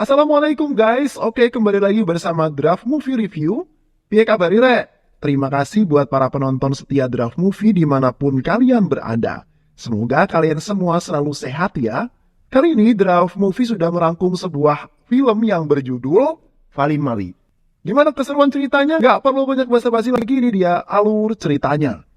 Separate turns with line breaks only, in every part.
Assalamualaikum guys, oke kembali lagi bersama Draft Movie Review. Piye kabar Ire? Terima kasih buat para penonton setia Draft Movie dimanapun kalian berada. Semoga kalian semua selalu sehat ya. Kali ini Draft Movie sudah merangkum sebuah film yang berjudul Valin Mali. Gimana keseruan ceritanya? Gak perlu banyak basa-basi lagi, ini dia alur ceritanya.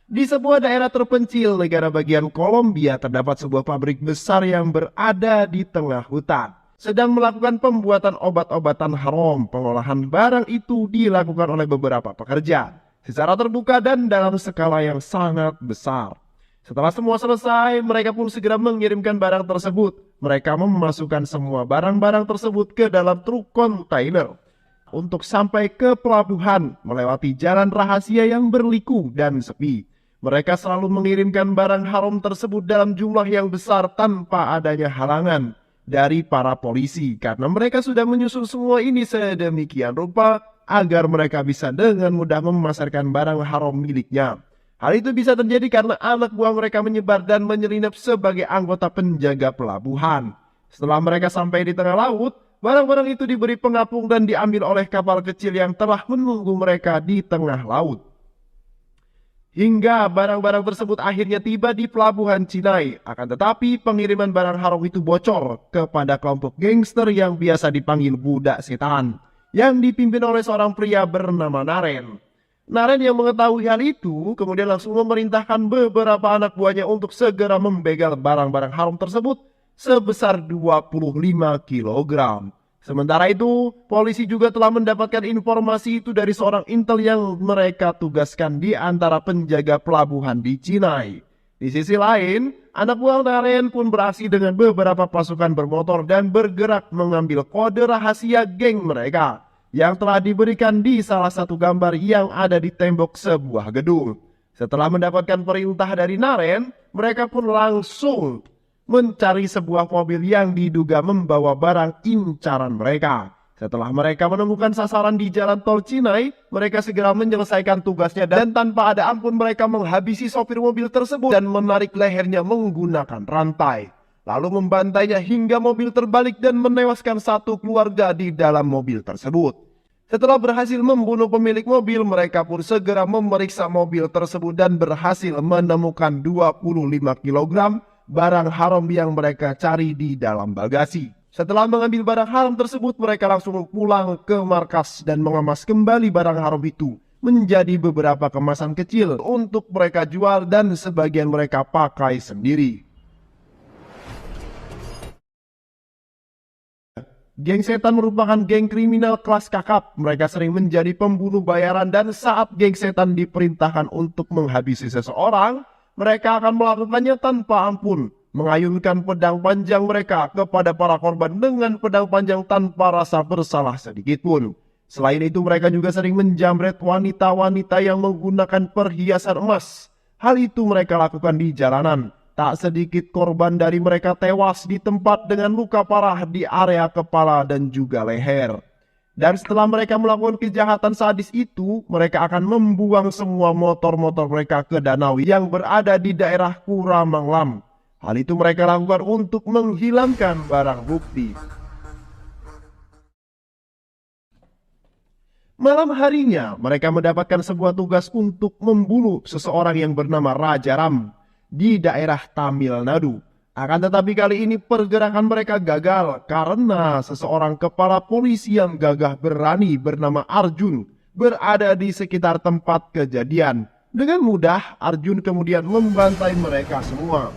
Di sebuah daerah terpencil negara bagian Kolombia terdapat sebuah pabrik besar yang berada di tengah hutan. Sedang melakukan pembuatan obat-obatan haram. Pengolahan barang itu dilakukan oleh beberapa pekerja secara terbuka dan dalam skala yang sangat besar. Setelah semua selesai, mereka pun segera mengirimkan barang tersebut. Mereka memasukkan semua barang-barang tersebut ke dalam truk kontainer untuk sampai ke pelabuhan melewati jalan rahasia yang berliku dan sepi. Mereka selalu mengirimkan barang haram tersebut dalam jumlah yang besar tanpa adanya halangan dari para polisi karena mereka sudah menyusun semua ini sedemikian rupa agar mereka bisa dengan mudah memasarkan barang haram miliknya. Hal itu bisa terjadi karena anak buah mereka menyebar dan menyelinap sebagai anggota penjaga pelabuhan. Setelah mereka sampai di tengah laut, barang-barang itu diberi pengapung dan diambil oleh kapal kecil yang telah menunggu mereka di tengah laut. Hingga barang-barang tersebut akhirnya tiba di pelabuhan Cinai. Akan tetapi pengiriman barang haram itu bocor kepada kelompok gangster yang biasa dipanggil budak setan, yang dipimpin oleh seorang pria bernama Naren. Naren yang mengetahui hal itu kemudian langsung memerintahkan beberapa anak buahnya untuk segera membegal barang-barang haram tersebut sebesar 25 kilogram. Sementara itu, polisi juga telah mendapatkan informasi itu dari seorang intel yang mereka tugaskan di antara penjaga pelabuhan di Cinai. Di sisi lain, anak buah Naren pun beraksi dengan beberapa pasukan bermotor dan bergerak mengambil kode rahasia geng mereka yang telah diberikan di salah satu gambar yang ada di tembok sebuah gedung. Setelah mendapatkan perintah dari Naren, mereka pun langsung mencari sebuah mobil yang diduga membawa barang incaran mereka. Setelah mereka menemukan sasaran di jalan tol Cinai, mereka segera menyelesaikan tugasnya dan tanpa ada ampun mereka menghabisi sopir mobil tersebut dan menarik lehernya menggunakan rantai. Lalu membantainya hingga mobil terbalik dan menewaskan satu keluarga di dalam mobil tersebut. Setelah berhasil membunuh pemilik mobil, mereka pun segera memeriksa mobil tersebut dan berhasil menemukan 25 kilogram barang haram yang mereka cari di dalam bagasi. Setelah mengambil barang haram tersebut, mereka langsung pulang ke markas dan mengemas kembali barang haram itu menjadi beberapa kemasan kecil untuk mereka jual dan sebagian mereka pakai sendiri. Geng setan merupakan geng kriminal kelas kakap. Mereka sering menjadi pembunuh bayaran dan saat geng setan diperintahkan untuk menghabisi seseorang, mereka akan melakukannya tanpa ampun, mengayunkan pedang panjang mereka kepada para korban dengan pedang panjang tanpa rasa bersalah sedikit pun. Selain itu mereka juga sering menjamret wanita-wanita yang menggunakan perhiasan emas. Hal itu mereka lakukan di jalanan. Tak sedikit korban dari mereka tewas di tempat dengan luka parah di area kepala dan juga leher. Dan setelah mereka melakukan kejahatan sadis itu, mereka akan membuang semua motor-motor mereka ke danau yang berada di daerah Kuramanglam. Hal itu mereka lakukan untuk menghilangkan barang bukti. Malam harinya, mereka mendapatkan sebuah tugas untuk membunuh seseorang yang bernama Raja Ram di daerah Tamil Nadu. Akan tetapi kali ini pergerakan mereka gagal karena seseorang kepala polisi yang gagah berani bernama Arjun berada di sekitar tempat kejadian. Dengan mudah, Arjun kemudian membantai mereka semua.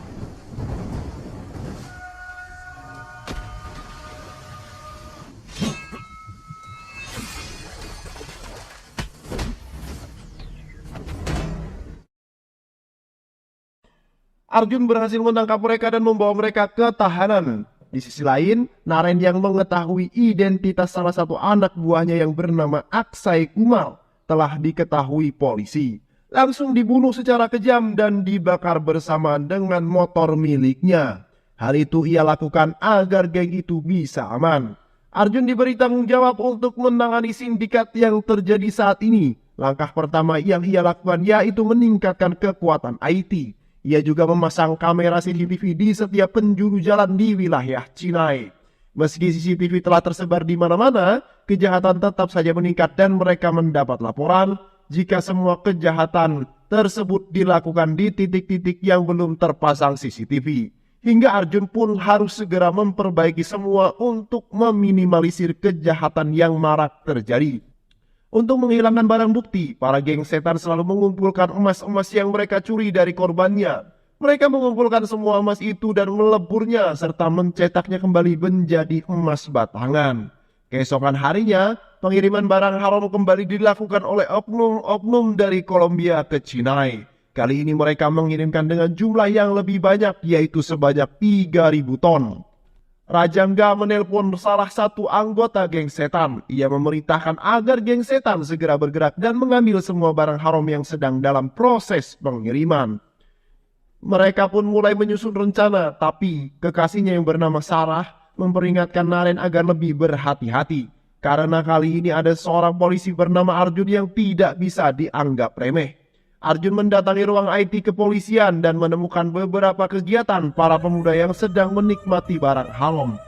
Arjun berhasil menangkap mereka dan membawa mereka ke tahanan. Di sisi lain, Naren yang mengetahui identitas salah satu anak buahnya yang bernama Aksai Kumal telah diketahui polisi. Langsung dibunuh secara kejam dan dibakar bersamaan dengan motor miliknya. Hal itu ia lakukan agar geng itu bisa aman. Arjun diberi tanggung jawab untuk menangani sindikat yang terjadi saat ini. Langkah pertama yang ia lakukan yaitu meningkatkan kekuatan IT. Ia juga memasang kamera CCTV di setiap penjuru jalan di wilayah Cinai. Meski CCTV telah tersebar di mana-mana, kejahatan tetap saja meningkat dan mereka mendapat laporan jika semua kejahatan tersebut dilakukan di titik-titik yang belum terpasang CCTV. Hingga Arjun pun harus segera memperbaiki semua untuk meminimalisir kejahatan yang marak terjadi. Untuk menghilangkan barang bukti, para geng setan selalu mengumpulkan emas-emas yang mereka curi dari korbannya. Mereka mengumpulkan semua emas itu dan meleburnya serta mencetaknya kembali menjadi emas batangan. Keesokan harinya, pengiriman barang haram kembali dilakukan oleh oknum-oknum dari Kolombia ke Cinai. Kali ini mereka mengirimkan dengan jumlah yang lebih banyak, yaitu sebanyak 3.000 ton. Rajangga menelpon salah satu anggota geng setan. Ia memerintahkan agar geng setan segera bergerak dan mengambil semua barang haram yang sedang dalam proses pengiriman. Mereka pun mulai menyusun rencana, tapi kekasihnya yang bernama Sarah memperingatkan Naren agar lebih berhati-hati. Karena kali ini ada seorang polisi bernama Arjun yang tidak bisa dianggap remeh. Arjun mendatangi ruang IT kepolisian dan menemukan beberapa kegiatan para pemuda yang sedang menikmati barang haram.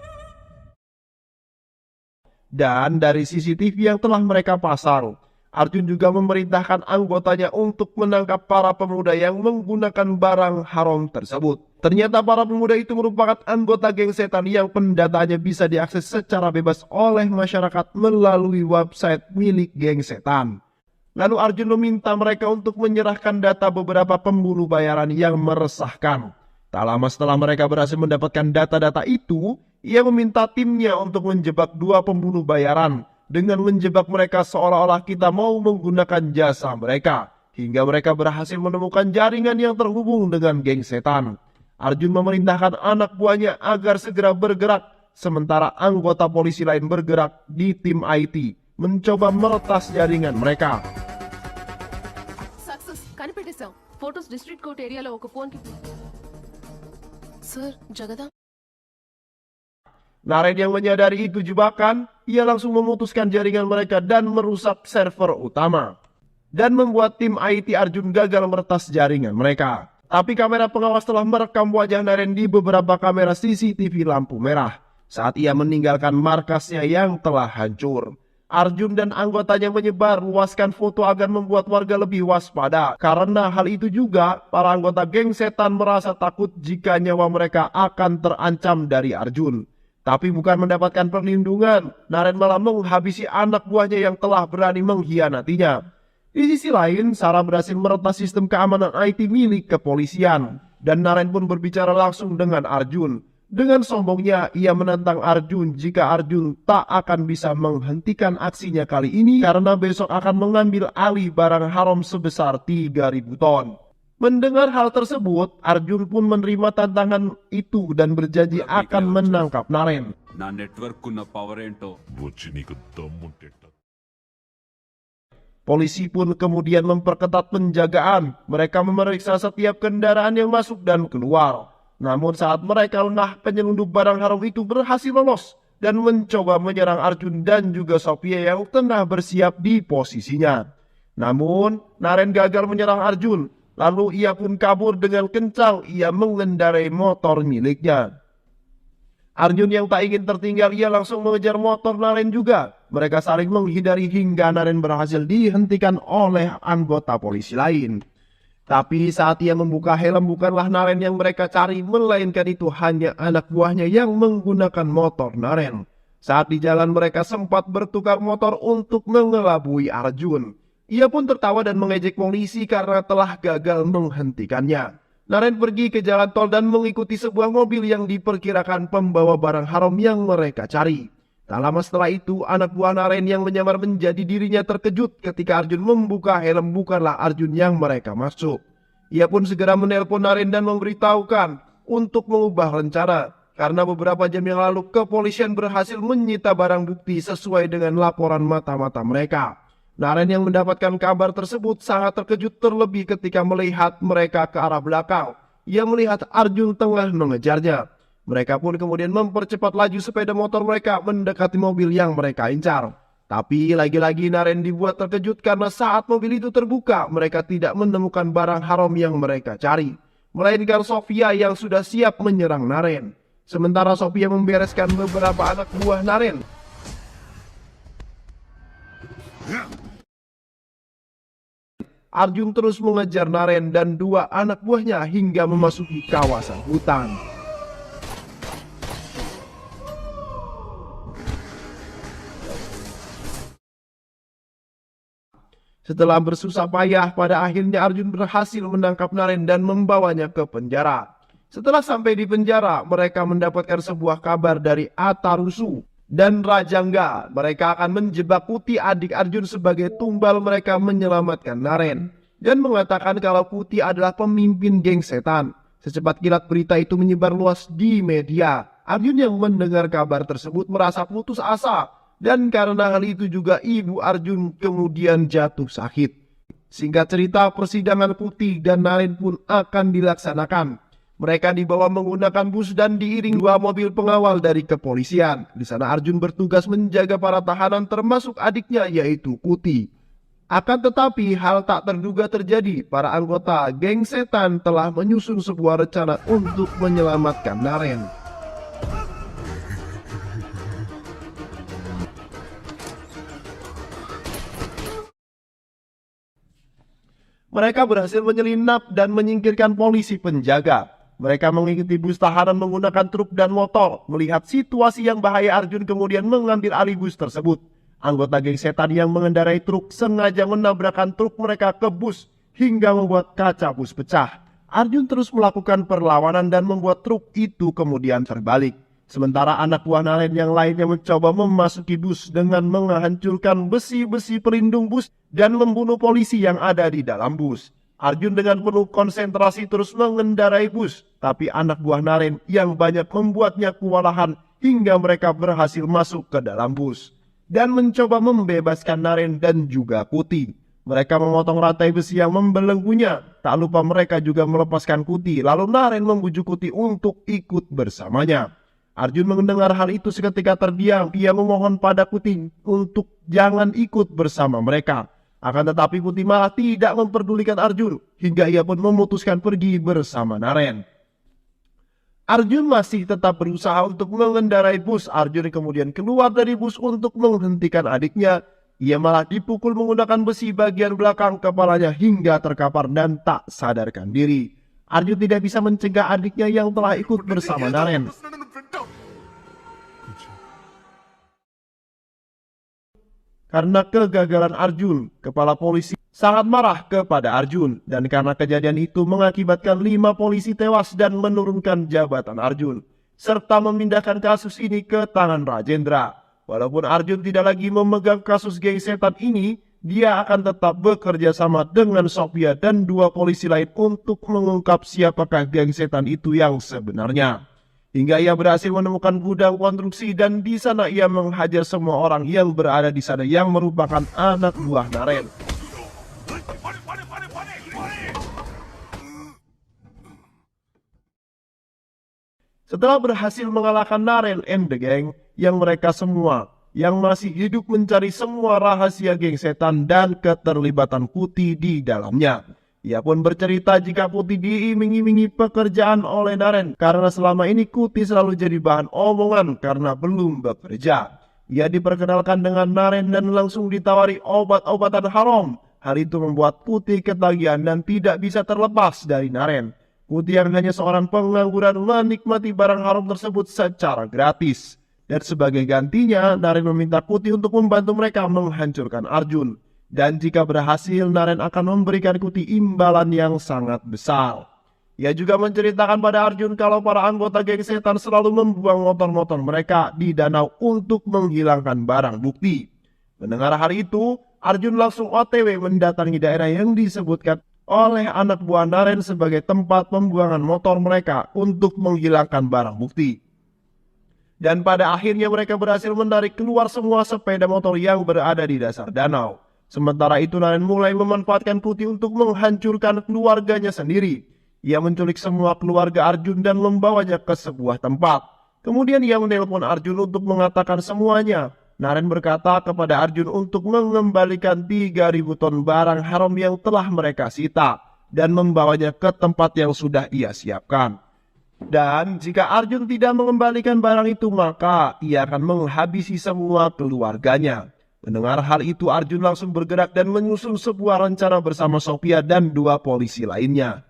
Dan dari CCTV yang telah mereka pasang, Arjun juga memerintahkan anggotanya untuk menangkap para pemuda yang menggunakan barang haram tersebut. Ternyata para pemuda itu merupakan anggota geng setan yang pendataannya bisa diakses secara bebas oleh masyarakat melalui website milik geng setan. Lalu Arjun meminta mereka untuk menyerahkan data beberapa pembunuh bayaran yang meresahkan. Tak lama setelah mereka berhasil mendapatkan data-data itu, ia meminta timnya untuk menjebak 2 pembunuh bayaran dengan menjebak mereka seolah-olah kita mau menggunakan jasa mereka. Hingga mereka berhasil menemukan jaringan yang terhubung dengan geng setan. Arjun memerintahkan anak buahnya agar segera bergerak, sementara anggota polisi lain bergerak di tim IT mencoba meretas jaringan mereka.
Success కనిపెట్టేశాం. Photos district court ఏరియాలో ఒక ఫోన్ కి సార్ జగదా.
Naren yang menyadari itu jebakan, ia langsung memutuskan jaringan mereka dan merusak server utama. Dan membuat tim IT Arjun gagal meretas jaringan mereka. Tapi kamera pengawas telah merekam wajah Naren di beberapa kamera CCTV lampu merah saat ia meninggalkan markasnya yang telah hancur. Arjun dan anggotanya menyebar luaskan foto agar membuat warga lebih waspada. Karena hal itu juga, para anggota geng setan merasa takut jika nyawa mereka akan terancam dari Arjun. Tapi bukan mendapatkan perlindungan, Naren malah menghabisi anak buahnya yang telah berani mengkhianatinya. Di sisi lain, Sarah berhasil meretas sistem keamanan IT milik kepolisian. Dan Naren pun berbicara langsung dengan Arjun. Dengan sombongnya, ia menantang Arjun jika Arjun tak akan bisa menghentikan aksinya kali ini karena besok akan mengambil alih barang haram sebesar 3.000 ton. Mendengar hal tersebut, Arjun pun menerima tantangan itu dan berjanji akan menangkap Naren. Polisi pun kemudian memperketat penjagaan. Mereka memeriksa setiap kendaraan yang masuk dan keluar. Namun saat mereka lengah, penyelundup barang haram itu berhasil lolos dan mencoba menyerang Arjun dan juga Sophia yang tengah bersiap di posisinya. Namun Naren gagal menyerang Arjun, lalu ia pun kabur dengan kencang. Ia mengendarai motor miliknya. Arjun yang tak ingin tertinggal, ia langsung mengejar motor Naren juga. Mereka saling menghindari hingga Naren berhasil dihentikan oleh anggota polisi lain. Tapi saat ia membuka helm, bukanlah Naren yang mereka cari, melainkan itu hanya anak buahnya yang menggunakan motor Naren. Saat di jalan mereka sempat bertukar motor untuk mengelabui Arjun. Ia pun tertawa dan mengejek polisi karena telah gagal menghentikannya. Naren pergi ke jalan tol dan mengikuti sebuah mobil yang diperkirakan pembawa barang haram yang mereka cari. Tak lama setelah itu, anak buah Naren yang menyamar menjadi dirinya terkejut ketika Arjun membuka helm bukanlah Arjun yang mereka maksud. Ia pun segera menelpon Naren dan memberitahukan untuk mengubah rencana. karena beberapa jam yang lalu kepolisian berhasil menyita barang bukti sesuai dengan laporan mata-mata mereka. Naren yang mendapatkan kabar tersebut sangat terkejut terlebih ketika melihat mereka ke arah belakang. Ia melihat Arjun tengah mengejarnya. Mereka pun kemudian mempercepat laju sepeda motor mereka mendekati mobil yang mereka incar. Tapi lagi-lagi Naren dibuat terkejut karena saat mobil itu terbuka, mereka tidak menemukan barang haram yang mereka cari, melainkan Sofia yang sudah siap menyerang Naren. Sementara Sofia membereskan beberapa anak buah Naren. Arjun terus mengejar Naren dan dua anak buahnya hingga memasuki kawasan hutan. Setelah bersusah payah, pada akhirnya Arjun berhasil menangkap Naren dan membawanya ke penjara. Setelah sampai di penjara, mereka mendapatkan sebuah kabar dari Atarusu dan Rajangga. Mereka akan menjebak Putih, adik Arjun, sebagai tumbal mereka menyelamatkan Naren, dan mengatakan kalau Putih adalah pemimpin geng setan. Secepat kilat berita itu menyebar luas di media. Arjun yang mendengar kabar tersebut merasa putus asa. Dan karena hal itu juga ibu Arjun kemudian jatuh sakit. Singkat cerita, persidangan Putih dan Naren pun akan dilaksanakan. Mereka dibawa menggunakan bus dan diiring dua mobil pengawal dari kepolisian. Di sana Arjun bertugas menjaga para tahanan termasuk adiknya yaitu Putih. Akan tetapi hal tak terduga terjadi. Para anggota geng setan telah menyusun sebuah rencana untuk menyelamatkan Naren. Mereka berhasil menyelinap dan menyingkirkan polisi penjaga. Mereka mengikuti bus tahanan menggunakan truk dan motor. Melihat situasi yang bahaya, Arjun kemudian mengambil alih bus tersebut. Anggota geng setan yang mengendarai truk sengaja menabrakkan truk mereka ke bus hingga membuat kaca bus pecah. Arjun terus melakukan perlawanan dan membuat truk itu kemudian terbalik. Sementara anak buah Naren yang lainnya mencoba memasuki bus dengan menghancurkan besi-besi pelindung bus dan membunuh polisi yang ada di dalam bus. Arjun dengan penuh konsentrasi terus mengendarai bus, tapi anak buah Naren yang banyak membuatnya kewalahan hingga mereka berhasil masuk ke dalam bus dan mencoba membebaskan Naren dan juga Putih. Mereka memotong rantai besi yang membelenggunya. Tak lupa mereka juga melepaskan Putih, lalu Naren membujuk Putih untuk ikut bersamanya. Arjun mendengar hal itu seketika terdiam. Ia memohon pada Putih untuk jangan ikut bersama mereka. Akan tetapi Putih malah tidak memperdulikan Arjun hingga ia pun memutuskan pergi bersama Naren. Arjun masih tetap berusaha untuk mengendarai bus. Arjun kemudian keluar dari bus untuk menghentikan adiknya. Ia malah dipukul menggunakan besi bagian belakang kepalanya hingga terkapar dan tak sadarkan diri. Arjun tidak bisa mencegah adiknya yang telah ikut bersama Naren. Karena kegagalan Arjun, kepala polisi sangat marah kepada Arjun. Dan karena kejadian itu mengakibatkan 5 polisi tewas dan menurunkan jabatan Arjun, serta memindahkan kasus ini ke tangan Rajendra. Walaupun Arjun tidak lagi memegang kasus geng setan ini, dia akan tetap bekerja sama dengan Sofia dan 2 polisi lain untuk mengungkap siapakah geng setan itu yang sebenarnya. Hingga ia berhasil menemukan gudang konstruksi dan di sana ia menghajar semua orang yang berada di sana yang merupakan anak buah Naren. Setelah berhasil mengalahkan Naren and the gang, yang mereka semua yang masih hidup mencari semua rahasia geng setan dan keterlibatan Putih di dalamnya. Ia pun bercerita jika Putih diiming-imingi pekerjaan oleh Naren karena selama ini Putih selalu jadi bahan omongan karena belum bekerja. Ia diperkenalkan dengan Naren dan langsung ditawari obat-obatan haram. Hal itu membuat Putih ketagihan dan tidak bisa terlepas dari Naren. Putih yang hanya seorang pengangguran menikmati barang haram tersebut secara gratis. Dan sebagai gantinya, Naren meminta Putih untuk membantu mereka menghancurkan Arjun. Dan jika berhasil, Naren akan memberikan Putih imbalan yang sangat besar. Ia juga menceritakan pada Arjun kalau para anggota geng setan selalu membuang motor-motor mereka di danau untuk menghilangkan barang bukti. Mendengar hal itu, Arjun langsung OTW mendatangi daerah yang disebutkan oleh anak buah Naren sebagai tempat pembuangan motor mereka untuk menghilangkan barang bukti. Dan pada akhirnya mereka berhasil menarik keluar semua sepeda motor yang berada di dasar danau. Sementara itu Naren mulai memanfaatkan Putih untuk menghancurkan keluarganya sendiri. Ia menculik semua keluarga Arjun dan membawanya ke sebuah tempat. Kemudian ia menelpon Arjun untuk mengatakan semuanya. Naren berkata kepada Arjun untuk mengembalikan 3.000 ton barang haram yang telah mereka sita dan membawanya ke tempat yang sudah ia siapkan. Dan jika Arjun tidak mengembalikan barang itu, maka ia akan menghabisi semua keluarganya. Mendengar hal itu, Arjun langsung bergerak dan menyusun sebuah rencana bersama Sophia dan 2 polisi lainnya.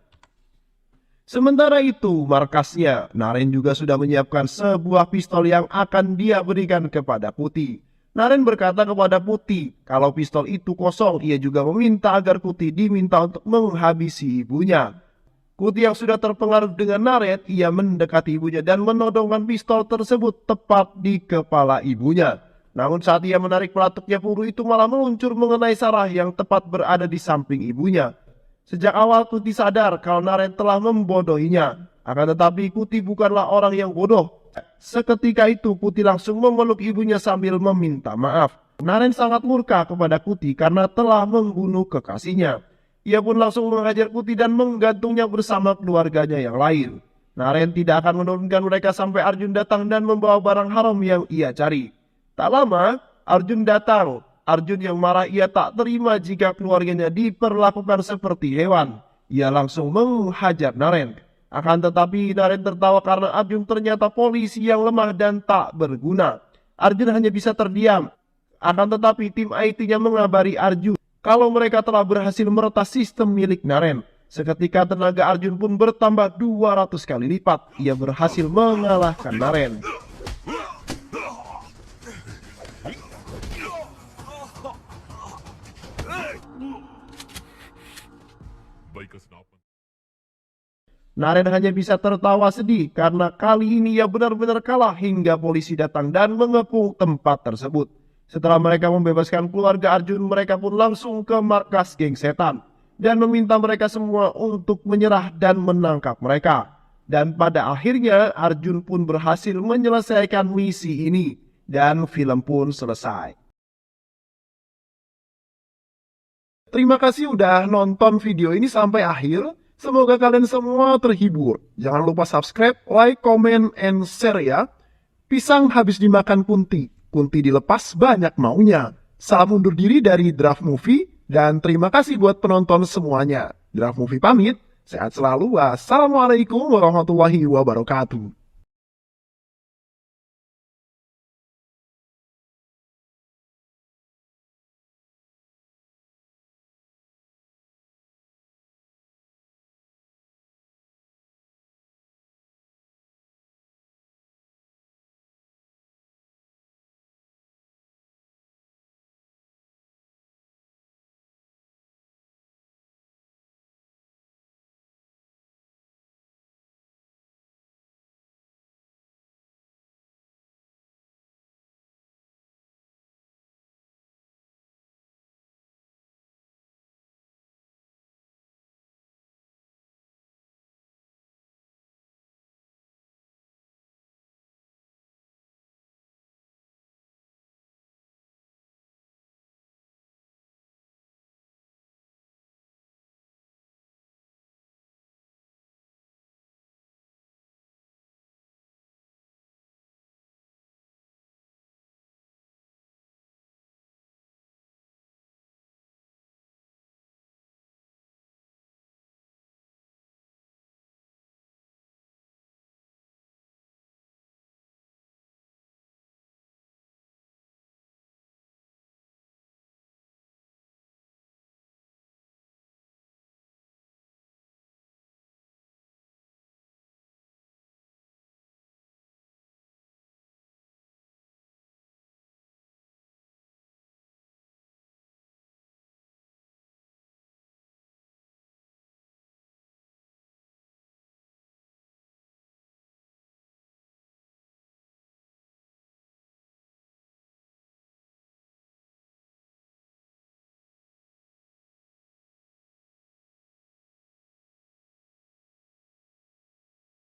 Sementara itu, markasnya, Naren juga sudah menyiapkan sebuah pistol yang akan dia berikan kepada Putih. Naren berkata kepada Putih, kalau pistol itu kosong, ia juga meminta agar Putih diminta untuk menghabisi ibunya. Putih yang sudah terpengaruh dengan Naren, ia mendekati ibunya dan menodongkan pistol tersebut tepat di kepala ibunya. Namun saat ia menarik pelatuknya, peluru itu malah meluncur mengenai Sarah yang tepat berada di samping ibunya. Sejak awal Putih sadar kalau Naren telah membodohinya. Akan tetapi Putih bukanlah orang yang bodoh. Seketika itu Putih langsung memeluk ibunya sambil meminta maaf. Naren sangat murka kepada Putih karena telah membunuh kekasihnya. Ia pun langsung menghajar Putih dan menggantungnya bersama keluarganya yang lain. Naren tidak akan menurunkan mereka sampai Arjun datang dan membawa barang haram yang ia cari. Tak lama, Arjun datang. Arjun yang marah, ia tak terima jika keluarganya diperlakukan seperti hewan. Ia langsung menghajar Naren. Akan tetapi Naren tertawa karena Arjun ternyata polisi yang lemah dan tak berguna. Arjun hanya bisa terdiam. Akan tetapi tim IT-nya mengabari Arjun kalau mereka telah berhasil meretas sistem milik Naren. Seketika tenaga Arjun pun bertambah 200 kali lipat. Ia berhasil mengalahkan Naren. Naren hanya bisa tertawa sedih karena kali ini ia benar-benar kalah hingga polisi datang dan mengepung tempat tersebut. Setelah mereka membebaskan keluarga Arjun, mereka pun langsung ke markas geng setan dan meminta mereka semua untuk menyerah dan menangkap mereka. Dan pada akhirnya Arjun pun berhasil menyelesaikan misi ini dan film pun selesai. Terima kasih udah nonton video ini sampai akhir. Semoga kalian semua terhibur. Jangan lupa subscribe, like, comment, and share ya. Pisang habis dimakan kunti. Kunti dilepas banyak maunya. Salam undur diri dari Draft Movie. Dan terima kasih buat penonton semuanya. Draft Movie pamit. Sehat selalu. Wassalamualaikum warahmatullahi wabarakatuh.